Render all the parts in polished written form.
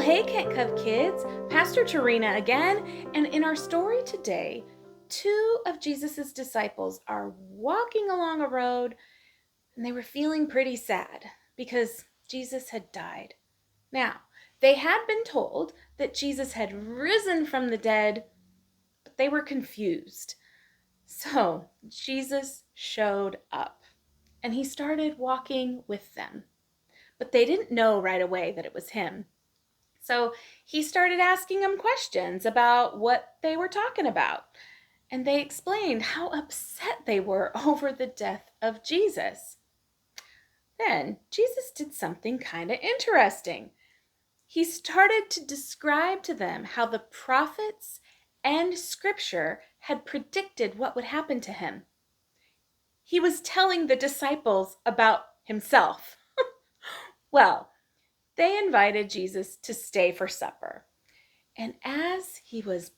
Hey, KentCov kids, Pastor Torina again, and in our story today, two of Jesus' disciples are walking along a road and they were feeling pretty sad because Jesus had died. Now, they had been told that Jesus had risen from the dead, but they were confused. So Jesus showed up and he started walking with them, but they didn't know right away that it was him. So he started asking them questions about what they were talking about. And they explained how upset they were over the death of Jesus. Then Jesus did something kind of interesting. He started to describe to them how the prophets and scripture had predicted what would happen to him. He was telling the disciples about himself. Well, they invited Jesus to stay for supper. And as he was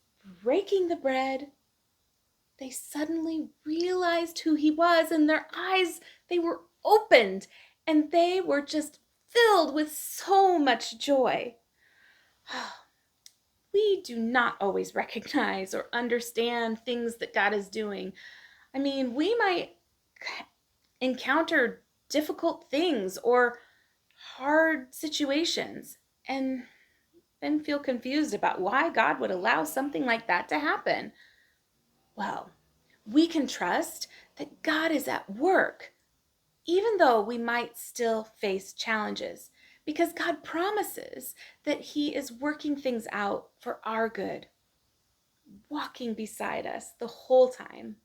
breaking the bread, they suddenly realized who he was, and their eyes, they were opened, and they were just filled with so much joy. We do not always recognize or understand things that God is doing. I mean, we might encounter difficult things or hard situations and then feel confused about why God would allow something like that to happen. Well, we can trust that God is at work, even though we might still face challenges, because God promises that He is working things out for our good, walking beside us the whole time.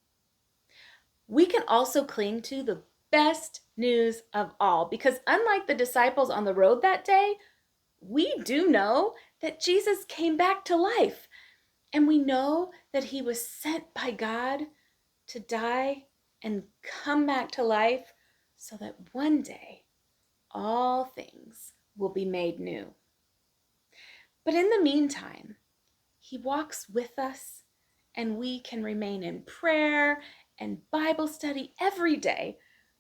We can also cling to the best news of all, because unlike the disciples on the road that day, we do know that Jesus came back to life, and we know that he was sent by God to die and come back to life so that one day all things will be made new. But in the meantime, he walks with us, and we can remain in prayer and Bible study every day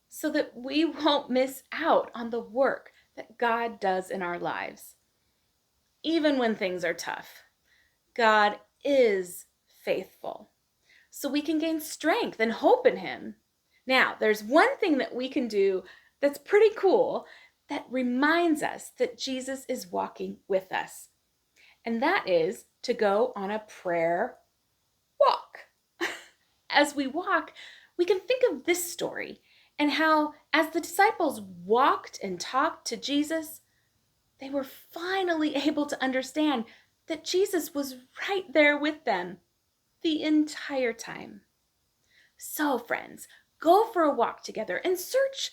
so that we won't miss out on the work that God does in our lives. Even when things are tough, God is faithful, so we can gain strength and hope in him. Now, there's one thing that we can do that's pretty cool that reminds us that Jesus is walking with us, and that is to go on a prayer walk. As we walk, we can think of this story and how, as the disciples walked and talked to Jesus, they were finally able to understand that Jesus was right there with them the entire time. So, friends, go for a walk together and search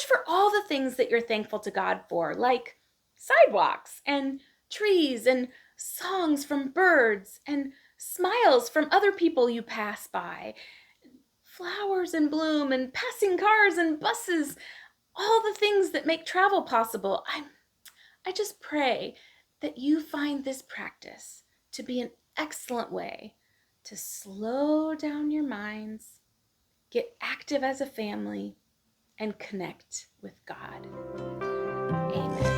for all the things that you're thankful to God for, like sidewalks and trees and songs from birds and smiles from other people you pass by, flowers in bloom and passing cars and buses, all the things that make travel possible. I just pray that you find this practice to be an excellent way to slow down your minds, get active as a family, and connect with God. Amen.